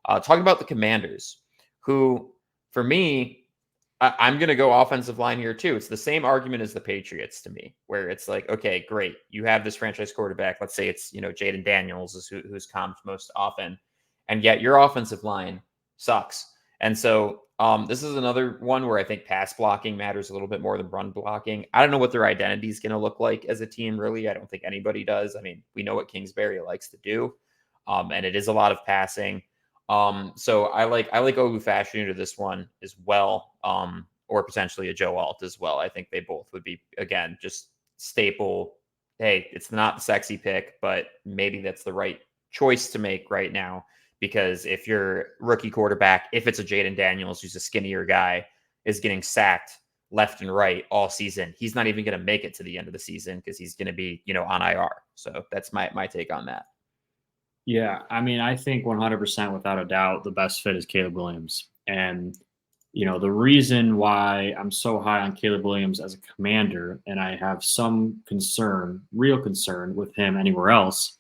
Talking about the Commanders, who, for me, I'm going to go offensive line here too. It's the same argument as the Patriots to me, where it's like, okay, great. You have this franchise quarterback. Let's say it's, Jaden Daniels is who's comped most often. And yet your offensive line sucks. And so this is another one where I think pass blocking matters a little bit more than run blocking. I don't know what their identity is going to look like as a team, really. I don't think anybody does. I mean, we know what Kingsbury likes to do. And it is a lot of passing. So I like Ogu Fashanu to this one as well, or potentially a Joe Alt as well. I think they both would be, again, just staple. Hey, it's not the sexy pick, but maybe that's the right choice to make right now, because if your rookie quarterback, if it's a Jaden Daniels, who's a skinnier guy, is getting sacked left and right all season, he's not even going to make it to the end of the season because he's going to be, on IR. So that's my take on that. Yeah, I mean, I think 100% without a doubt, the best fit is Caleb Williams. And, the reason why I'm so high on Caleb Williams as a Commander, and I have some concern, real concern with him anywhere else,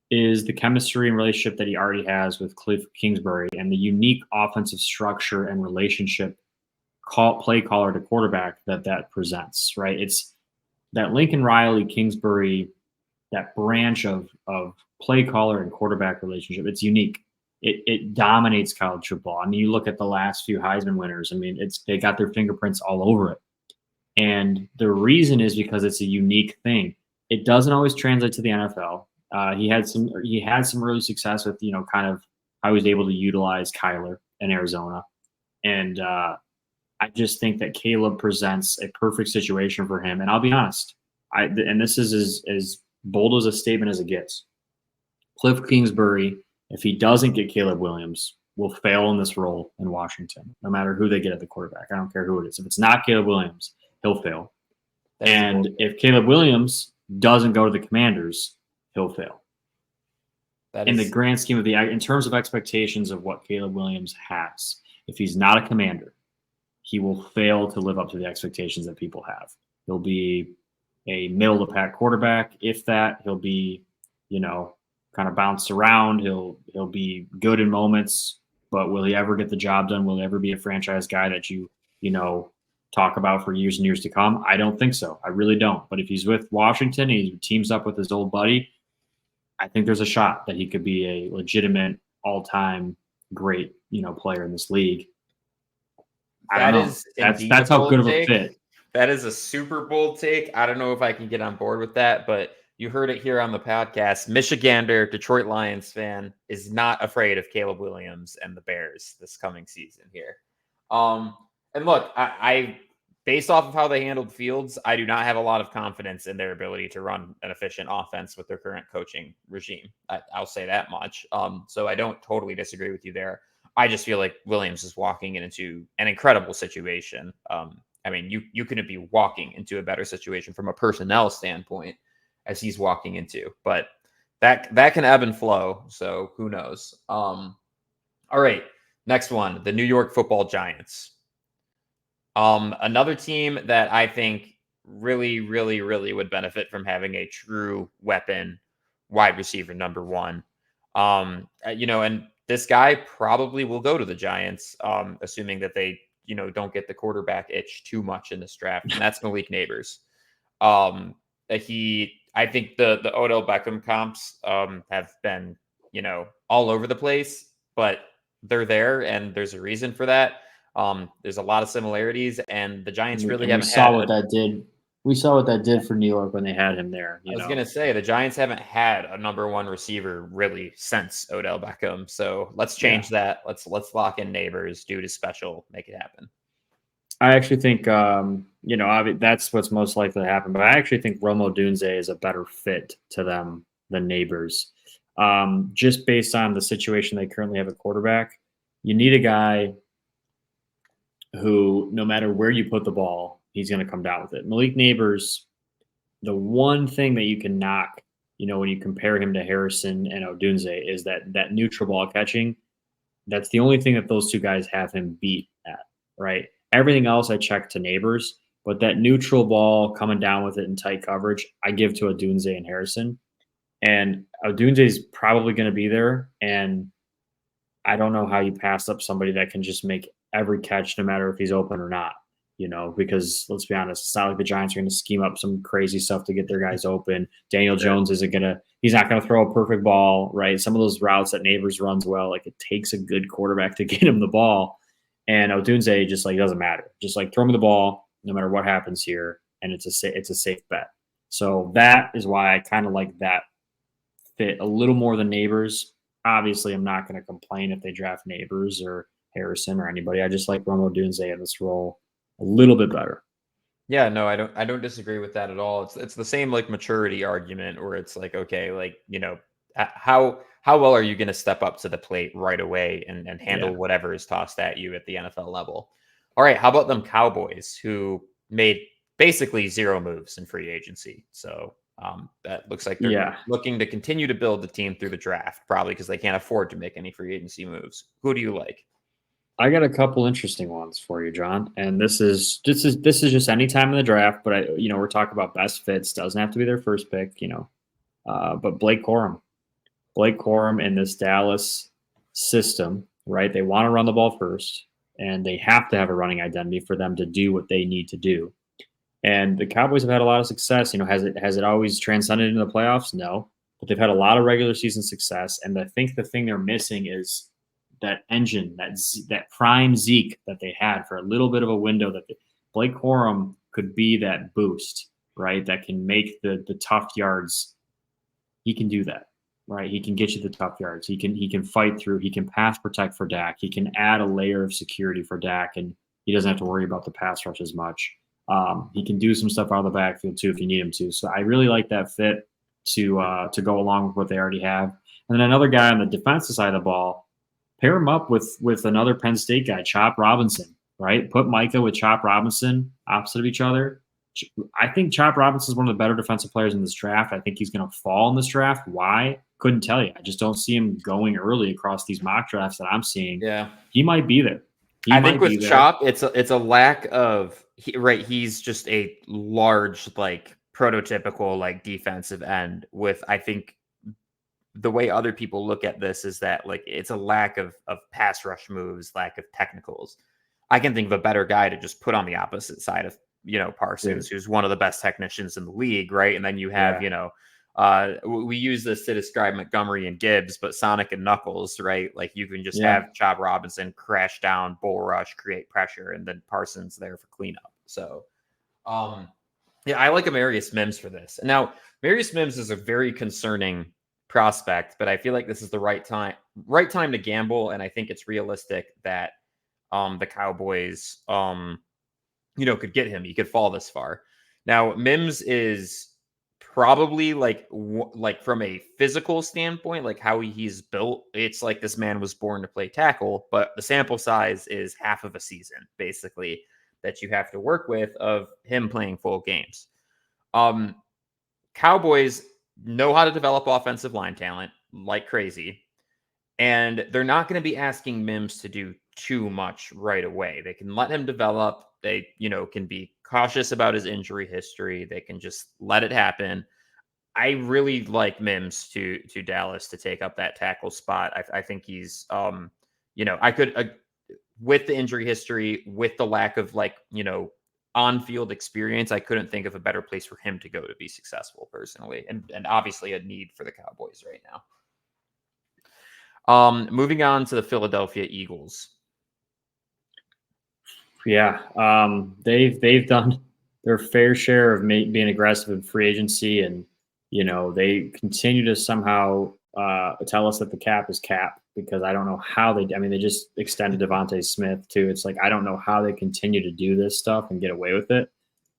is the chemistry and relationship that he already has with Cliff Kingsbury and the unique offensive structure and relationship play caller to quarterback that presents, right? It's that Lincoln Riley, Kingsbury, that branch of play caller and quarterback relationship. It's unique. It dominates college football. I mean, you look at the last few Heisman winners. I mean, they got their fingerprints all over it. And the reason is because it's a unique thing. It doesn't always translate to the NFL. He had some early success with, kind of how he was able to utilize Kyler in Arizona. And I just think that Caleb presents a perfect situation for him. And I'll be honest, and this is as bold as a statement as it gets. Cliff Kingsbury, if he doesn't get Caleb Williams, will fail in this role in Washington, no matter who they get at the quarterback. I don't care who it is. If it's not Caleb Williams, he'll fail. And if Caleb Williams doesn't go to the Commanders, he'll fail. In the grand scheme of in terms of expectations of what Caleb Williams has, if he's not a Commander, he will fail to live up to the expectations that people have. He'll be a middle of the pack quarterback. If that, he'll be, kind of bounced around. He'll be good in moments, but will he ever get the job done? Will he ever be a franchise guy that you talk about for years and years to come? I don't think so. I really don't. But if he's with Washington and he teams up with his old buddy, I think there's a shot that he could be a legitimate all-time great, player in this league. That's how good of a fit. That is a super bold take. I don't know if I can get on board with that, but you heard it here on the podcast. Michigander, Detroit Lions fan, is not afraid of Caleb Williams and the Bears this coming season here. And look, I based off of how they handled Fields, I do not have a lot of confidence in their ability to run an efficient offense with their current coaching regime. I'll say that much. So I don't totally disagree with you there. I just feel like Williams is walking into an incredible situation. I mean, you couldn't be walking into a better situation from a personnel standpoint as he's walking into, but that can ebb and flow. So who knows? All right, next one, the New York Football Giants. Another team that I think really, really, really would benefit from having a true weapon wide receiver number one. And this guy probably will go to the Giants, assuming that they, don't get the quarterback itch too much in this draft. And that's Malik Neighbors. I think the Odell Beckham comps have been, all over the place, but they're there and there's a reason for that. There's a lot of similarities, and the Giants really haven't had what that did. We saw what that did for New York when they had him there. I was going to say the Giants haven't had a number one receiver really since Odell Beckham. So let's change that. Let's lock in Neighbors, do it special, make it happen. I actually think, that's what's most likely to happen. But I actually think Rome Odunze is a better fit to them than Neighbors. Just based on the situation they currently have at quarterback, you need a guy who, no matter where you put the ball, he's going to come down with it. Malik Neighbors, the one thing that you can knock, when you compare him to Harrison and Odunze, is that neutral ball catching. That's the only thing that those two guys have him beat at, right? Everything else I check to Neighbors, but that neutral ball coming down with it in tight coverage, I give to Odunze and Harrison. And Odunze is probably going to be there. And I don't know how you pass up somebody that can just make every catch no matter if he's open or not, because let's be honest, it's not like the Giants are going to scheme up some crazy stuff to get their guys open. Daniel Jones he's not going to throw a perfect ball, right? Some of those routes that Neighbors runs well, like it takes a good quarterback to get him the ball. And Odunze just like doesn't matter. Just like throw me the ball no matter what happens here, and it's a safe bet. So that is why I kind of like that fit a little more than Neighbors. Obviously, I'm not going to complain if they draft Neighbors or Harrison or anybody. I just like Rome Odunze in this role a little bit better. Yeah, no, I don't disagree with that at all. It's the same like maturity argument where it's like, okay, like, how well are you going to step up to the plate right away and handle whatever is tossed at you at the NFL level? All right, how about them Cowboys who made basically 0 moves in free agency? So that looks like they're looking to continue to build the team through the draft, probably because they can't afford to make any free agency moves. Who do you like? I got a couple interesting ones for you, John. And this is just any time in the draft, but we're talking about best fits. Doesn't have to be their first pick, but Blake Corum in this Dallas system, right? They want to run the ball first, and they have to have a running identity for them to do what they need to do. And the Cowboys have had a lot of success. Has it always transcended into the playoffs? No, but they've had a lot of regular season success. And I think the thing they're missing is that engine, that prime Zeke that they had for a little bit of a window. That Blake Corum could be that boost, right? That can make the tough yards. He can do that, right? He can get you the tough yards. He can fight through. He can pass protect for Dak. He can add a layer of security for Dak, and he doesn't have to worry about the pass rush as much. He can do some stuff out of the backfield too if you need him to. So I really like that fit to go along with what they already have. And then another guy on the defensive side of the ball, pair him up with another Penn State guy, Chop Robinson, right? Put Micah with Chop Robinson opposite of each other. I think Chop Robinson is one of the better defensive players in this draft. I think he's going to fall in this draft. Why? Couldn't tell you. I just don't see him going early across these mock drafts that I'm seeing. Yeah, he might be there. I think with Chop, it's a lack of he's just a large, like prototypical, like defensive end with, I think the way other people look at this is that like it's a lack of pass rush moves, lack of technicals. I can think of a better guy to just put on the opposite side of, Parsons, who's one of the best technicians in the league. Right. And then you have, we use this to describe Montgomery and Gibbs, but Sonic and Knuckles, right? Like you can just have Chop Robinson crash down, bull rush, create pressure, and then Parsons there for cleanup. So, I like Amarius Mims for this. Now, Amarius Mims is a very concerning prospect, but I feel like this is the right time to gamble, and I think it's realistic that the Cowboys, could get him. He could fall this far. Now, Mims is probably like from a physical standpoint, like how he's built, it's like this man was born to play tackle, but the sample size is half of a season, basically, that you have to work with of him playing full games. Cowboys know how to develop offensive line talent like crazy, and they're not going to be asking Mims to do too much right away. They can let him develop. They, can be cautious about his injury history. They can just let it happen. I really like Mims to Dallas to take up that tackle spot. I think he's, I could, with the injury history, with the lack of on-field experience, I couldn't think of a better place for him to go to be successful personally. And obviously a need for the Cowboys right now. Moving on to the Philadelphia Eagles. Yeah, they've done their fair share of being aggressive in free agency, and they continue to somehow tell us that the cap is cap, because I don't know how they. I mean, they just extended Devontae Smith too. It's like I don't know how they continue to do this stuff and get away with it.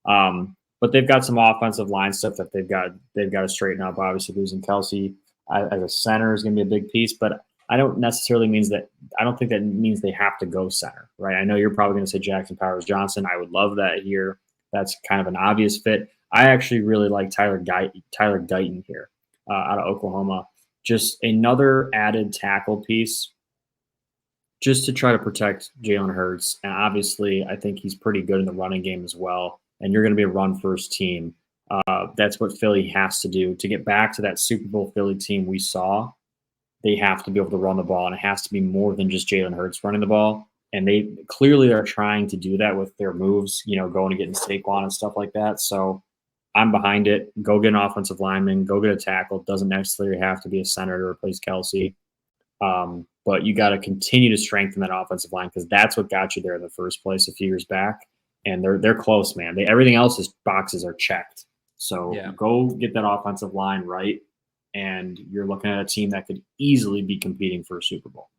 But they've got some offensive line stuff that they've got to straighten up. Obviously, losing Kelsey as a center is going to be a big piece, but I don't think that means they have to go center, right? I know you're probably going to say Jackson Powers Johnson. I would love that here. That's kind of an obvious fit. I actually really like Tyler Guyton here out of Oklahoma. Just another added tackle piece just to try to protect Jalen Hurts. And obviously, I think he's pretty good in the running game as well. And you're going to be a run-first team. That's what Philly has to do to get back to that Super Bowl Philly team we saw. they have to be able to run the ball, and it has to be more than just Jalen Hurts running the ball. And they clearly are trying to do that with their moves, going and getting Saquon and stuff like that. So I'm behind it. Go get an offensive lineman, go get a tackle. Doesn't necessarily have to be a center to replace Kelsey. But you got to continue to strengthen that offensive line because that's what got you there in the first place a few years back. And they're close, man. Everything else's boxes are checked. So go get that offensive line right, and you're looking at a team that could easily be competing for a Super Bowl.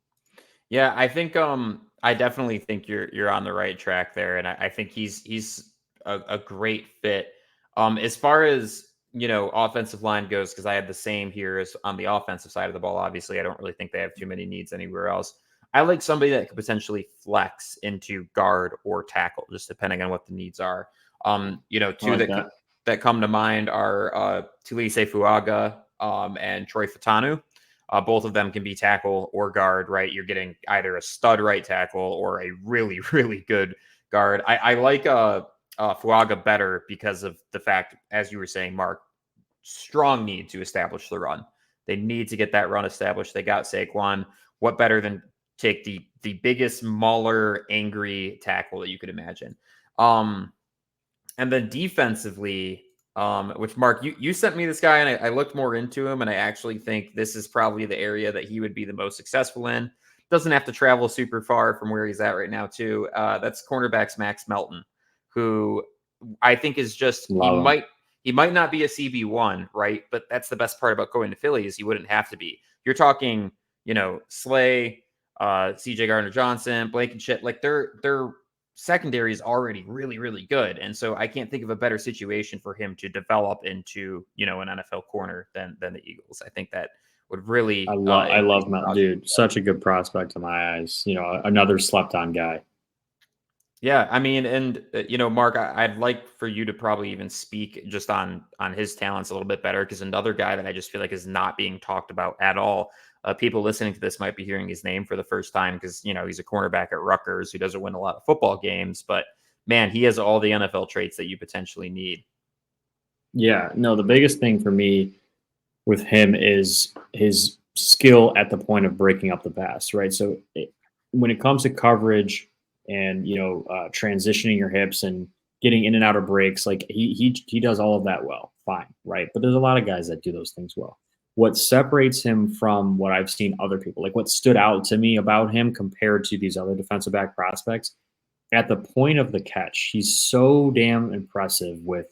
Yeah, I think I definitely think you're on the right track there, and I think he's a great fit. As far as offensive line goes, because I had the same here as on the offensive side of the ball. Obviously, I don't really think they have too many needs anywhere else. I like somebody that could potentially flex into guard or tackle, just depending on what the needs are. Two that come to mind are Tulise Fuaga and Troy Fatanu. Both of them can be tackle or guard, right? You're getting either a stud right tackle or a really, really good guard. I like Fuaga better because of the fact, as you were saying, Mark, strong need to establish the run. They need to get that run established. They got Saquon. What better than take the biggest mauler, angry tackle that you could imagine? And then defensively, which Mark, you sent me this guy, and I looked more into him, and I actually think this is probably the area that he would be the most successful in. Doesn't have to travel super far from where he's at right now, too. That's cornerbacks Max Melton, who I think is just he might not be a CB1, right? But that's the best part about going to Philly is he wouldn't have to be. You're talking, Slay, CJ Gardner-Johnson, Blankenship, like they're secondary is already really, really good. And so I can't think of a better situation for him to develop into, an NFL corner than the Eagles. I think that would really. I love Melton, dude. Such a good prospect in my eyes. Another slept on guy. Yeah, I mean, and Mark, I'd like for you to probably even speak just on his talents a little bit better, because another guy that I just feel like is not being talked about at all. People listening to this might be hearing his name for the first time because he's a cornerback at Rutgers who doesn't win a lot of football games, but man, he has all the NFL traits that you potentially need. Yeah, no, the biggest thing for me with him is his skill at the point of breaking up the pass, right? So when it comes to coverage and transitioning your hips and getting in and out of breaks, like he does all of that well, fine, right? But there's a lot of guys that do those things well. What separates him from what I've seen other people, like what stood out to me about him compared to these other defensive back prospects, at the point of the catch, he's so damn impressive with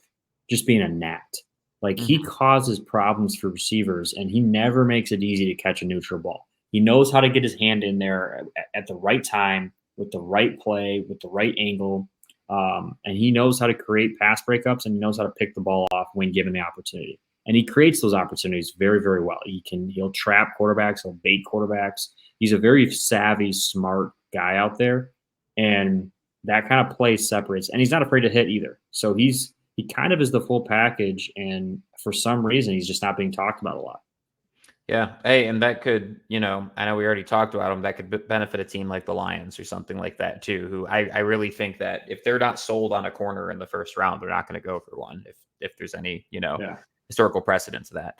just being a gnat. Like he causes problems for receivers, and he never makes it easy to catch a neutral ball. He knows how to get his hand in there at the right time, with the right play, with the right angle. And he knows how to create pass breakups, and he knows how to pick the ball off when given the opportunity. And he creates those opportunities very, very well. He'll trap quarterbacks, he'll bait quarterbacks. He's a very savvy, smart guy out there. And that kind of play separates, and he's not afraid to hit either. So he kind of is the full package. And for some reason, he's just not being talked about a lot. Yeah. Hey, and that could, I know we already talked about him. That could benefit a team like the Lions or something like that too, who I really think that if they're not sold on a corner in the first round, they're not going to go for one if there's any, historical precedent to that.